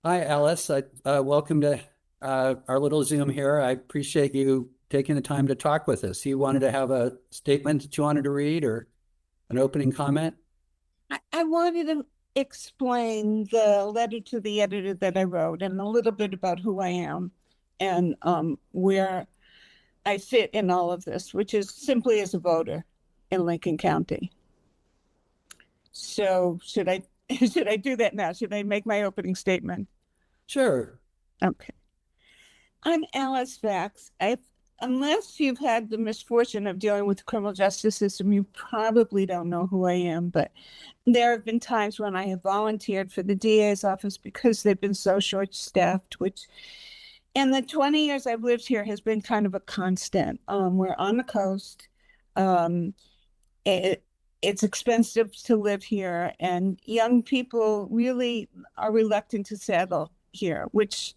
Hi, Alice. Welcome to our little Zoom here. I appreciate you taking the time to talk with us. You wanted to have a statement that you wanted to read or an opening comment? I wanted to explain the letter to the editor that I wrote and a little bit about who I am and where I fit in all of this, which is simply as a voter in Lincoln County. So should I should I do that now? Should I make my opening statement? Sure. Okay. I'm Alice Vachss. Unless you've had the misfortune of dealing with the criminal justice system, you probably don't know who I am. But there have been times when I have volunteered for the DA's office because they've been so short-staffed, which in the 20 years I've lived here has been kind of a constant. We're on the coast. Um, it, it's expensive to live here, and young people really are reluctant to settle here, which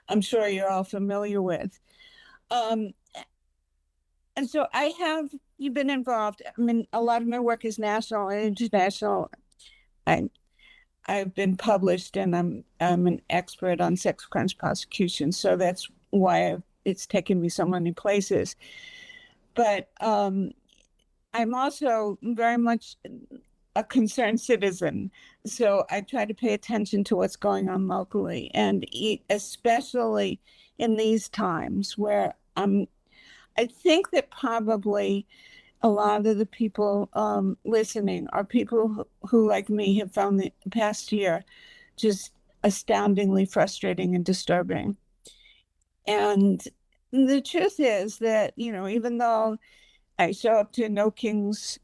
I'm sure you're all familiar with. Um, and so I have you've been involved. I mean, a lot of my work is national and international. I I've been published, and I'm an expert on sex crimes prosecution. So that's why it's taken me so many places. But I'm also very much a concerned citizen. So I try to pay attention to what's going on locally, and especially in these times where I think that probably a lot of the people listening are people who, like me, have found the past year just astoundingly frustrating and disturbing. And the truth is that, even though I show up to No Kings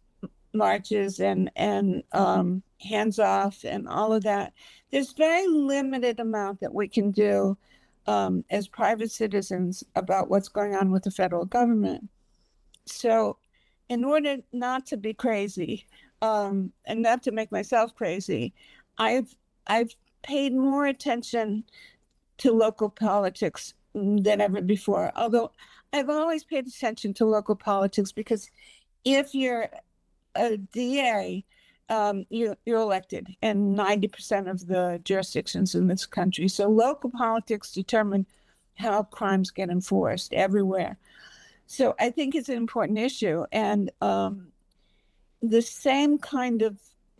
marches and hands off and all of that, there's very limited amount that we can do as private citizens about what's going on with the federal government. So, in order not to be crazy, and not to make myself crazy, I've I've paid more attention to local politics than ever before. Although I've always paid attention to local politics because if you're a DA, you're elected in 90% of the jurisdictions in this country. So local politics determine how crimes get enforced everywhere. So I think it's an important issue. And the same kind of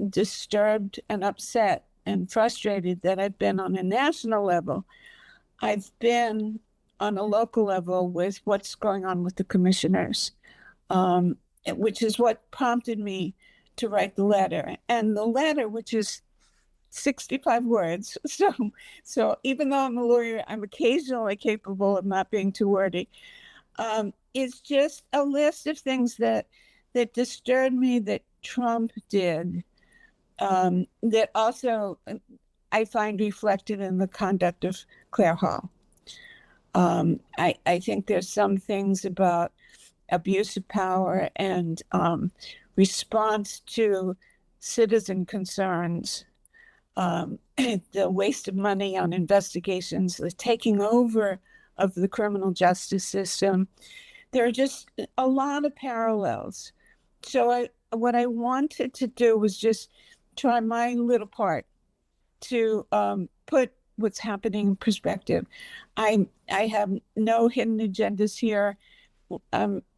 disturbed and upset and frustrated that I've been on a national level, I've been on a local level with what's going on with the commissioners, which is what prompted me to write the letter. And the letter, which is 65 words. So even though I'm a lawyer, I'm occasionally capable of not being too wordy. It's just a list of things that disturbed me that Trump did. That also I find reflected in the conduct of Claire Hall. I think there's some things about abuse of power and response to citizen concerns, the waste of money on investigations, the taking over of the criminal justice system. There are just a lot of parallels. So what I wanted to do was just try my little part to put what's happening in perspective. I have no hidden agendas here.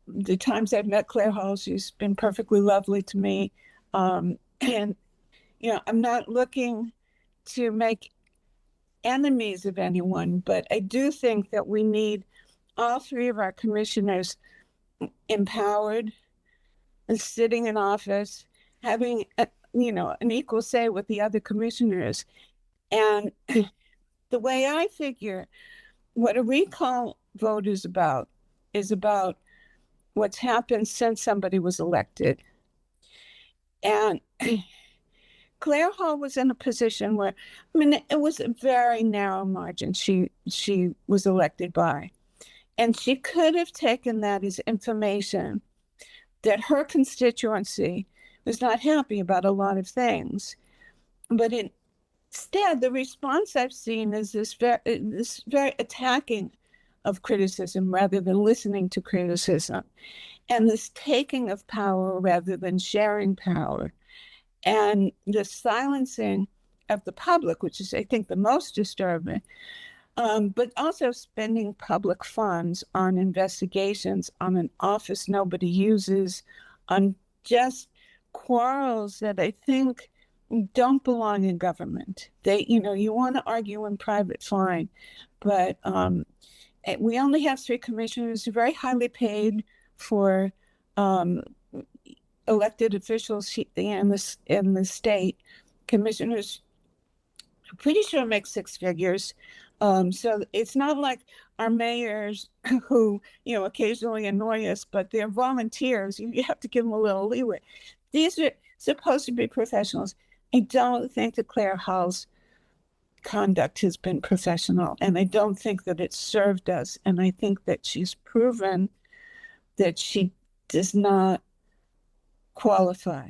The times I've met Claire Hall, she's been perfectly lovely to me. And I'm not looking to make enemies of anyone, but I do think that we need all three of our commissioners empowered and sitting in office, having an equal say with the other commissioners. And the way I figure what a recall vote is about what's happened since somebody was elected. And Claire Hall was in a position where, I mean, it was a very narrow margin she was elected by. And she could have taken that as information that her constituency was not happy about a lot of things. But instead, the response I've seen is this very attacking of criticism rather than listening to criticism, and this taking of power rather than sharing power, and the silencing of the public, which is, I think, the most disturbing. But also spending public funds on investigations on an office nobody uses, on just quarrels that I think don't belong in government. You want to argue in private, fine, but we only have three commissioners, very highly paid for um, elected officials in the state. Commissioners, I'm pretty sure, make six figures. So it's not like our mayors who, occasionally annoy us, but they're volunteers. You have to give them a little leeway. These are supposed to be professionals. I don't think that Claire Hall's conduct has been professional, and I don't think that it's served us. And I think that she's proven that she does not qualify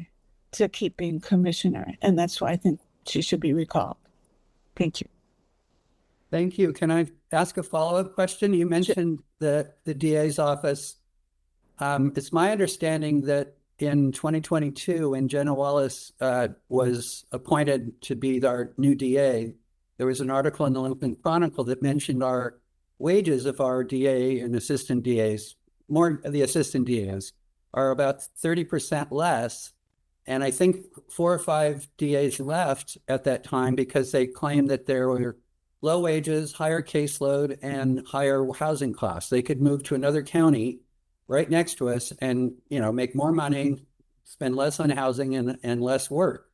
to keep being commissioner. And that's why I think she should be recalled. Thank you. Thank you. Can I ask a follow-up question? You mentioned the DA's office. It's my understanding that in 2022, when Jenna Wallace was appointed to be our new DA, there was an article in the Lincoln Chronicle that mentioned our wages of our DA and assistant DAs, more of the assistant DAs, are about 30% less. And I think 4 or 5 DAs left at that time because they claimed that there were low wages, higher caseload, and higher housing costs. They could move to another county right next to us and, make more money, spend less on housing and less work.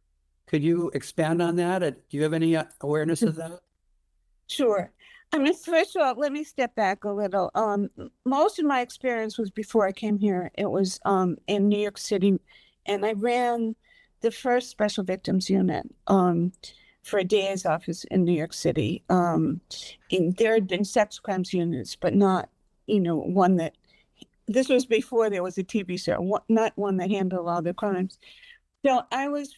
Could you expand on that? Do you have any awareness of that? Sure. I mean, first of all, let me step back a little. Most of my experience was before I came here. It was in New York City, and I ran the first special victims unit for a DA's office in New York City. There had been sex crimes units, but not, one that, this was before there was a TV show, not one that handled all the crimes. So I was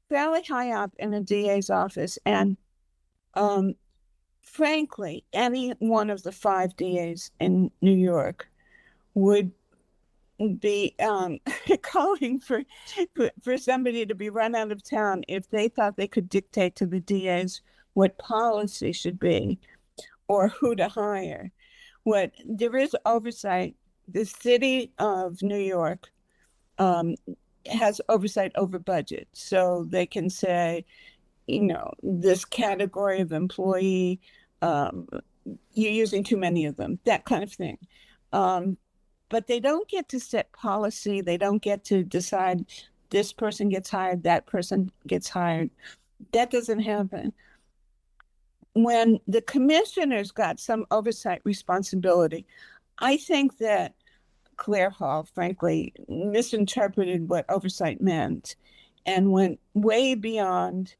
fairly high up in a DA's office, and frankly, any one of the 5 DAs in New York would be calling for somebody to be run out of town if they thought they could dictate to the DAs what policy should be or who to hire. There is oversight. The city of New York has oversight over budget, so they can say, this category of employee, you're using too many of them, that kind of thing. But they don't get to set policy. They don't get to decide this person gets hired, that person gets hired. That doesn't happen. When the commissioners got some oversight responsibility, I think that Claire Hall, frankly, misinterpreted what oversight meant and went way beyond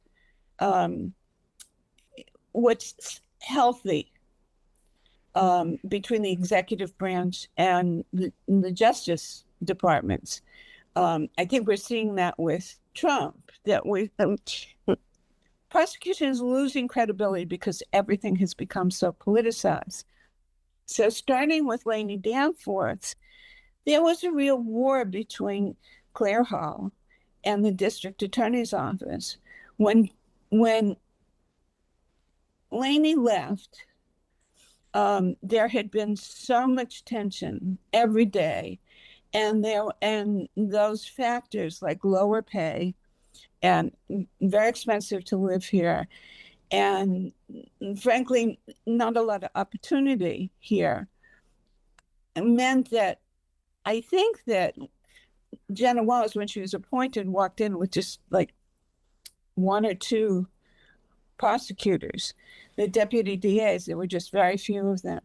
what's healthy between the executive branch and the justice departments. I think we're seeing that with Trump, that prosecution is losing credibility because everything has become so politicized. So starting with Laney Danforth, there was a real war between Claire Hall and the district attorney's office. When Laney left, there had been so much tension every day, and those factors like lower pay and very expensive to live here, and frankly, not a lot of opportunity here, meant that I think that Jenna Wallace, when she was appointed, walked in with just like 1 or 2 prosecutors. The deputy DAs, there were just very few of them.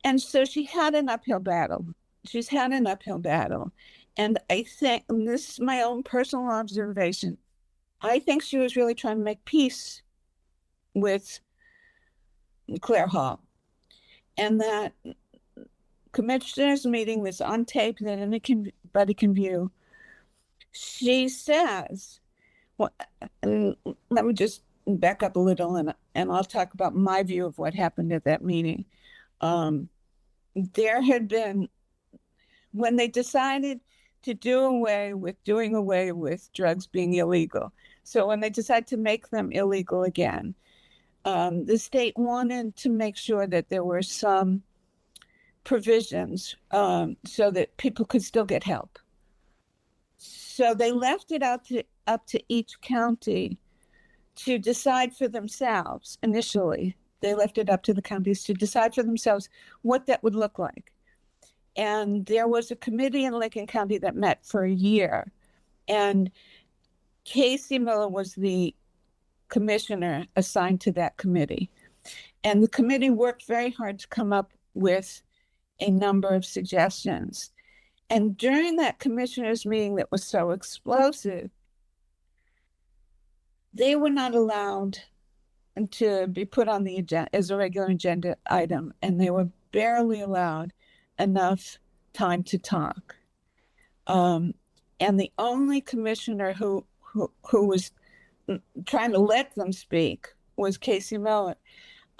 And so she had an uphill battle. She's had an uphill battle. And I think, and this is my own personal observation, I think she was really trying to make peace with Claire Hall. And that commissioner's meeting was on tape that anybody can view. She says, well, let me just back up a little and I'll talk about my view of what happened at that meeting. There had been, when they decided to doing away with drugs being illegal, So when they decided to make them illegal again, the state wanted to make sure that there were some provisions so that people could still get help. So they left it up to each county to decide for themselves initially. They left it up to the counties to decide for themselves what that would look like. And there was a committee in Lincoln County that met for a year. And Casey Miller was the commissioner assigned to that committee. And the committee worked very hard to come up with a number of suggestions. And during that commissioners' meeting that was so explosive, they were not allowed to be put on the agenda as a regular agenda item, and they were barely allowed enough time to talk. And the only commissioner who was trying to let them speak was Casey Miller.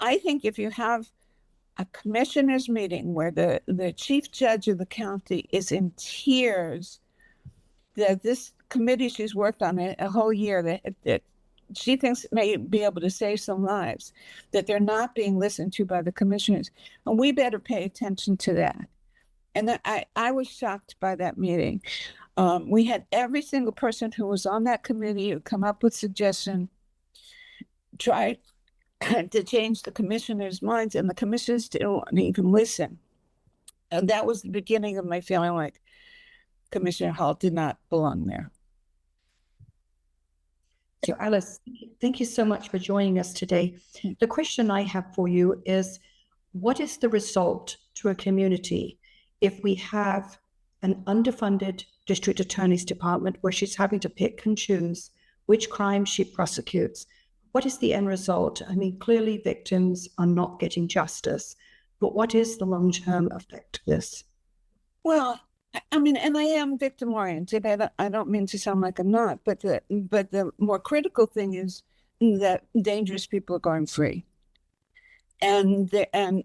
I think if you have a commissioners meeting where the chief judge of the county is in tears that this committee she's worked on a whole year that she thinks may be able to save some lives, that they're not being listened to by the commissioners, and we better pay attention to that. And I was shocked by that meeting. We had every single person who was on that committee who come up with suggestion, try to change the commissioners' minds, and the commissioners didn't want to even listen. And that was the beginning of my feeling like Commissioner Hall did not belong there. So Alice, thank you so much for joining us today. The question I have for you is, what is the result to a community if we have an underfunded district attorney's department where she's having to pick and choose which crimes she prosecutes? What is the end result? I mean, clearly victims are not getting justice, but what is the long-term effect of this? Well, I mean, and I am victim oriented. I don't mean to sound like I'm not, but the more critical thing is that dangerous people are going free. And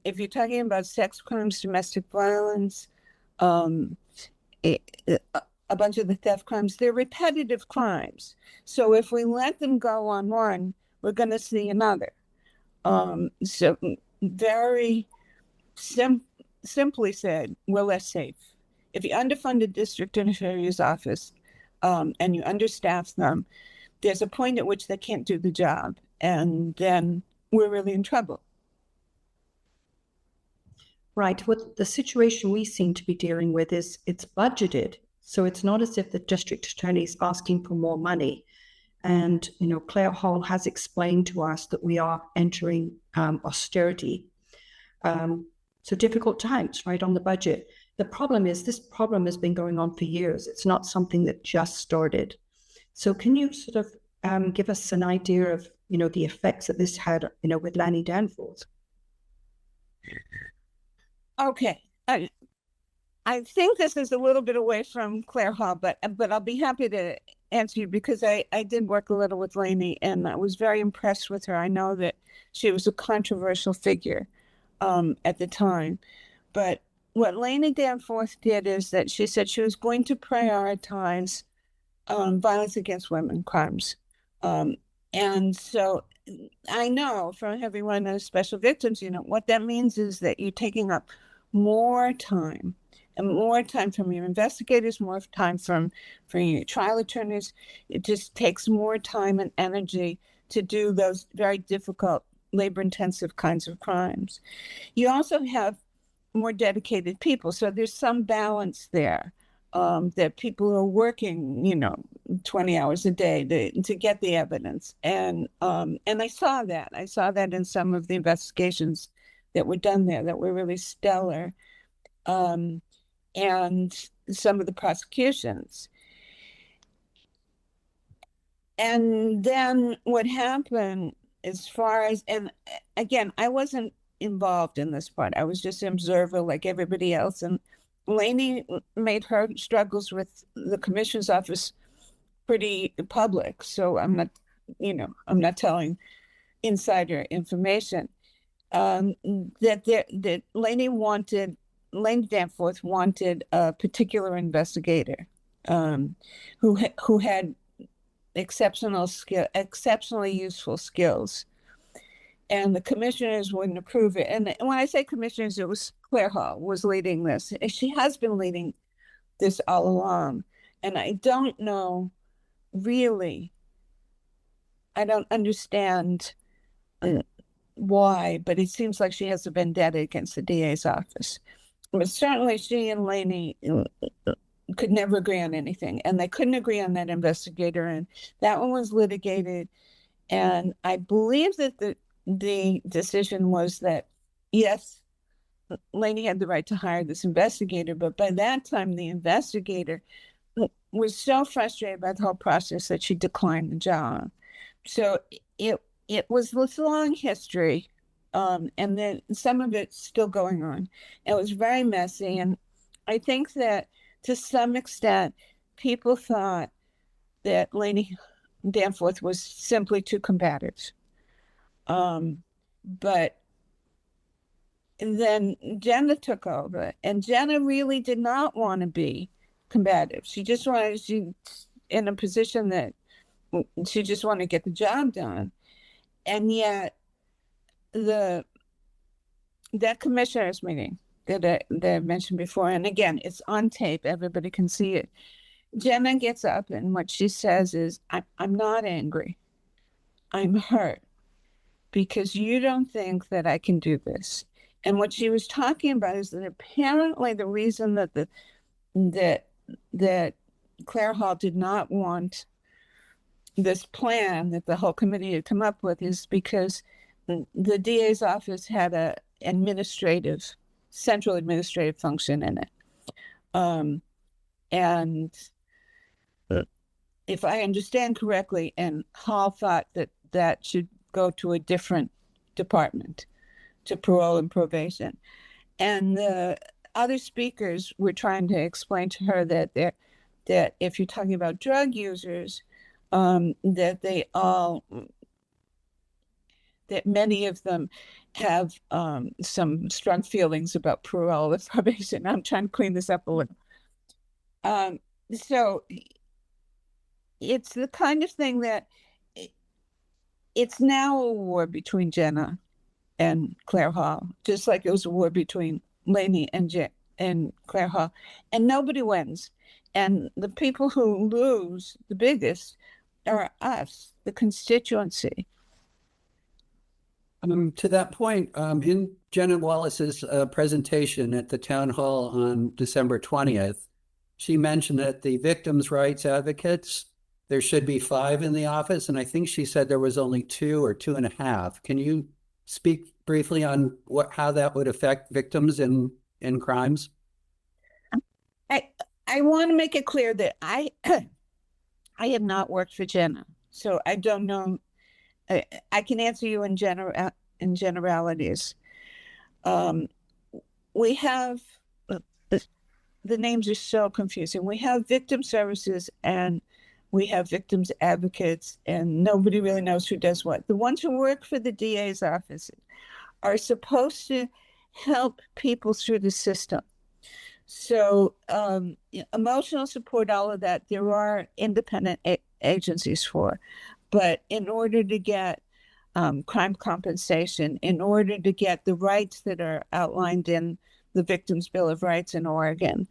if you're talking about sex crimes, domestic violence, a bunch of the theft crimes, they're repetitive crimes. So if we let them go on one, we're going to see another. So very simply said, we're less safe. If you underfund a district attorney's office and you understaff them, there's a point at which they can't do the job, and then we're really in trouble. Right. What the situation we seem to be dealing with is it's budgeted. So it's not as if the district attorney is asking for more money. And, you know, Claire Hall has explained to us that we are entering austerity. So difficult times, right, on the budget. The problem is this problem has been going on for years. It's not something that just started. So can you sort of give us an idea of, you know, the effects that this had, you know, with Laney Danforth? Okay. I think this is a little bit away from Claire Hall, but I'll be happy to answer you because I did work a little with Laney and I was very impressed with her. I know that she was a controversial figure at the time, but what Laney Danforth did is that she said she was going to prioritize violence against women crimes. And so I know from having run as special victims, you know, what that means is that you're taking up more time and more time from your investigators, more time from your trial attorneys. It just takes more time and energy to do those very difficult, labor-intensive kinds of crimes. You also have more dedicated people. So there's some balance there, that people are working, you know, 20 hours a day to get the evidence. And I saw that. I saw that in some of the investigations that were done there that were really stellar. And some of the prosecutions. And then what happened as far as, and again, I wasn't involved in this part. I was just an observer like everybody else. And Laney made her struggles with the commissioner's office pretty public. So I'm not telling insider information. That Laney Danforth wanted a particular investigator who had exceptionally useful skills. And the commissioners wouldn't approve it. And when I say commissioners, it was Claire Hall was leading this. She has been leading this all along. And I don't know really, I don't understand why, but it seems like she has a vendetta against the DA's office. But certainly she and Laney could never agree on anything, and they couldn't agree on that investigator, and that one was litigated. And I believe that the decision was that, yes, Laney had the right to hire this investigator, but by that time, the investigator was so frustrated by the whole process that she declined the job. So it was this long history, and then some of it's still going on. It was very messy, and I think that to some extent, people thought that Laney Danforth was simply too combative. But then Jenna took over, and Jenna really did not want to be combative. She just wanted, she in a position that she just wanted to get the job done. And yet that commissioners meeting that I mentioned before, and again, it's on tape, everybody can see it. Jenna gets up and what she says is, I'm not angry. I'm hurt because you don't think that I can do this. And what she was talking about is that apparently the reason that that Claire Hall did not want this plan that the whole committee had come up with is because the DA's office had a central administrative function in it. And if I understand correctly, and Hall thought that should go to a different department, to parole and probation. And the other speakers were trying to explain to her that if you're talking about drug users, that many of them have some strong feelings about parole and probation. I'm trying to clean this up a little. So it's the kind of thing that it's now a war between Jenna and Claire Hall, just like it was a war between Laney and Claire Hall, and nobody wins. And the people who lose the biggest are us, the constituency. To that point, in Jenna Wallace's presentation at the town hall on December 20th, she mentioned that the victims' rights advocates, there should be 5 in the office, and I think she said there was only 2 or 2.5. Can you speak briefly on how that would affect victims in crimes? I want to make it clear that I have not worked for Jenna, so I don't know. I can answer you in generalities. We have the names are so confusing. We have victim services and we have victims advocates, and nobody really knows who does what. The ones who work for the DA's office are supposed to help people through the system. So emotional support, all of that, there are independent agencies for. But in order to get crime compensation, in order to get the rights that are outlined in the Victims' Bill of Rights in Oregon,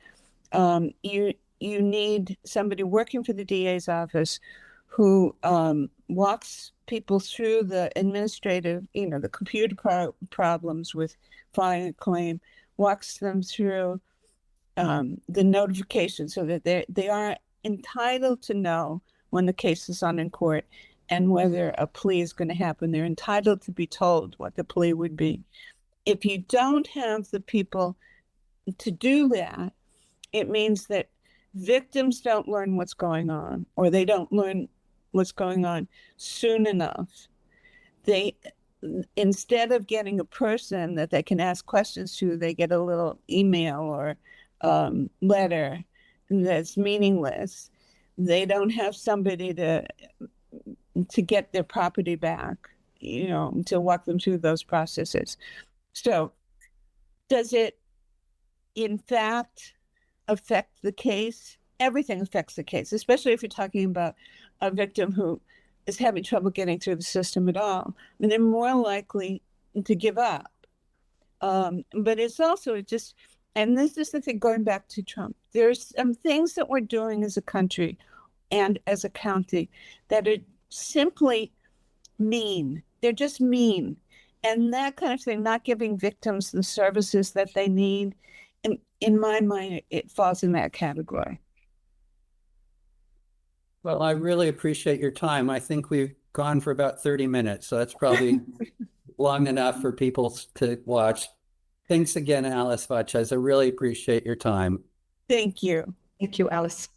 you need somebody working for the DA's office who walks people through the administrative, the computer problems with filing a claim, walks them through the notification so that they are entitled to know when the case is on in court and whether a plea is going to happen. They're entitled to be told what the plea would be. If you don't have the people to do that, it means that victims don't learn what's going on, or they don't learn what's going on soon enough. They, instead of getting a person that they can ask questions to, they get a little email or letter that's meaningless. They don't have somebody to get their property back, to walk them through those processes. So does it in fact affect the case? Everything affects the case, especially if you're talking about a victim who is having trouble getting through the system at all, and they're more likely to give up. But it's also just, and this is the thing, going back to Trump, there's some things that we're doing as a country and as a county that are simply mean. They're just mean. And that kind of thing, not giving victims the services that they need, in my mind, it falls in that category. Well, I really appreciate your time. I think we've gone for about 30 minutes, so that's probably long enough for people to watch. Thanks again, Alice Vachss. I really appreciate your time. Thank you. Thank you, Alice.